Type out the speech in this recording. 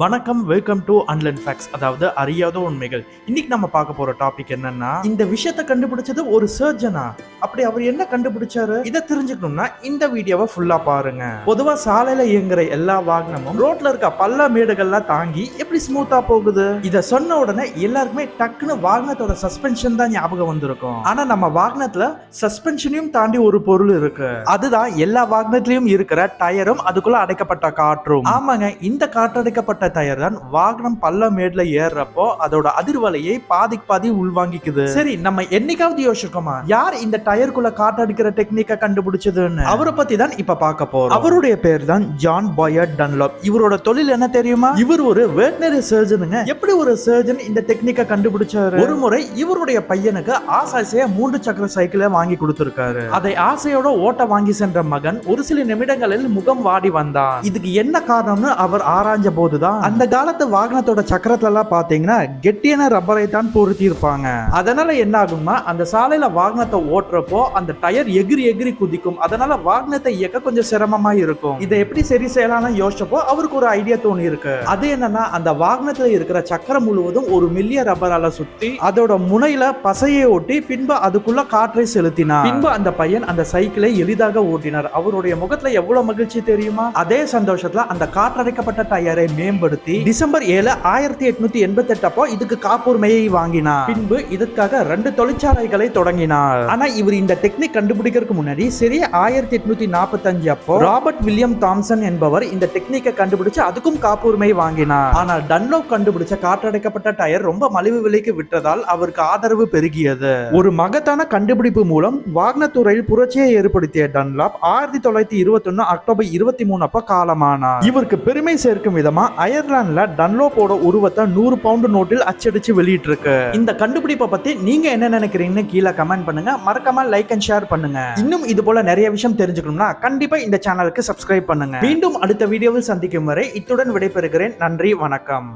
வணக்கம், welcome to unlearn facts, அதாவது அறியாத உண்மைகள். இன்னைக்கு நம்ம பார்க்க போற டாபிக் என்னன்னா, இந்த விஷயத்தை கண்டுபிடிச்சது ஒரு சர்ஜனா. அப்படி அவர் என்ன கண்டுபிடிச்சாரு? இதை தெரிஞ்சுக்கணும்னா இந்த வீடியோவை ஃபுல்லா பாருங்க. பொதுவா சாலையில இயங்குற எல்லா வாகனமும் ரோட்ல இருக்க பள்ள மேடுகள்லாம் தாங்கி எப்படி ஸ்மூத்தா போகுது? இத சொன்ன உடனே எல்லாருக்குமே டக்குன்னு வாகனத்தோட சஸ்பென்ஷன் தான் ஞாபகம் வந்திருக்கும். ஆனா நம்ம வாகனத்துல சஸ்பென்ஷனையும் தாண்டி ஒரு பொருள் இருக்கு. அதுதான் எல்லா வாகனத்திலயும் இருக்கிற டயரும் அதுக்குள்ள அடைக்கப்பட்ட காற்றும். ஆமாங்க, இந்த காற்றடைக்கப்பட்ட டயர் தான் வாகனம் பள்ள மேட்ல ஏறப்போ அதோட அதிர்வலையை பாதி உள்வாங்கிக்குது. சரி, நம்ம என்னைக்காவது யோசிச்சிருக்கோமா யார் இந்த டயருக்குள்ள காற்றடிக்கிற டெக்னிக்கை கண்டுபிடிச்சதுன்னு? அவரை பத்தி தான் இப்ப பார்க்க போறோம். அவருடைய பேர் தான் ஜான் பாயர்ட் டன்லாப். இவரோட தொழில் என்ன தெரியுமா? இவர் ஒரு வெட்டனரி சர்ஜனுங்க. எப்படி ஒரு சர்ஜன் இந்த டெக்னிக்கை கண்டுபிடிச்சாரு? ஒரு முறை இவருடைய பையனுக்கு ஆசையா 3 சக்கர சைக்கிளை வாங்கி கொடுத்திருக்காரு. அதை ஆசையோட ஓட்ட வாங்கி சென்ற மகன் ஒரு சில நிமிடங்களில் முகம் வாடி வந்தான். இதுக்கு என்ன காரணம்னு அவர் ஆராய்ஞ்ச போதுதான் அந்த காலத்து வாகனத்தோட சக்கரத்துல எல்லாம் பாத்தீங்கன்னா கெட்டியான ரப்பரை தான் பொருத்தி இருப்பாங்க. அதனால என்ன ஆகும்னா அந்த சாலையில வாகனத்தை ஓட்டுறப்போ அந்த டயர் எகிரி குதிக்கும். அதனால வாகனத்தை இயக்க கொஞ்சம் சிரமமா இருக்கும். இதை எப்படி சரி செய்யலாம்னு யோசிச்சப்போ அவருக்கு ஒரு ஐடியா தோணி இருக்கு. அது என்னன்னா, அந்த வாகனத்துல இருக்கிற சக்கரம் முழுவதும் ஒரு மெல்லிய ரப்பரால சுத்தி அதோட முனையில பசையை ஓட்டி பின்பு அதுக்குள்ள காற்றை செலுத்தினார். பின்பு அந்த பையன் அந்த சைக்கிளை எளிதாக ஓட்டினார். அவருடைய முகத்துல எவ்வளவு மகிழ்ச்சி தெரியுமா? அதே சந்தோஷத்துல அந்த காற்றடைக்கப்பட்ட டயரை மேம்படுத்தி டிசம்பர் 7, 1888 அப்போ இதுக்கு காப்புரிமையை வாங்கினார். பின்பு இதற்காக 2 தொழிற்சாலைகளை தொடங்கினார். ஆனா இவர் இந்த டெக்னிக் கண்டுபிடிக்கிறதுக்கு முன்னாடி சரியா 1845 அப்போ ராபர்ட் வில்லியம் தாம்சன் என்பவர் இந்த டெக்னிக்கை கண்டுபிடிச்சு அதுக்கும் காப்புரிமை வாங்கினார். ஆனால் டன்லாப் கண்டுபிடிச்ச காற்றடைக்கப்பட்ட டயர் ரொம்ப மலிவு விலைக்கு விற்றதால் அவருக்கு ஆதரவு பெருகியது. ஒரு மகத்தான கண்டுபிடிப்பு மூலம் வாகனத்துறையில் புரட்சியை ஏற்படுத்திய டன்லாப் 1921 அக்டோபர் 23 அப்ப காலமானார். இவருக்கு பெருமை சேர்க்கும் விதமா அயர்லாந்துல டன்லாப்போட உருவத்தை 100 பவுண்ட் நோட்டில் அச்சடிச்சு வெளியிட்டு இருக்கு. இந்த கண்டுபிடிப்பை பத்தி நீங்க என்ன நினைக்கிறீங்கன்னு கீழே கமெண்ட் பண்ணுங்க. மறக்காம லைக் அண்ட் ஷேர் பண்ணுங்க. இன்னும் இது போல நிறைய விஷயம் தெரிஞ்சுக்கணும்னா கண்டிப்பா இந்த சேனலுக்கு சப்ஸ்கிரைப் பண்ணுங்க. மீண்டும் அடுத்த வீடியோவில் சந்திக்கும் வரை இத்துடன் விடைபெறுகிறேன். நன்றி, வணக்கம்.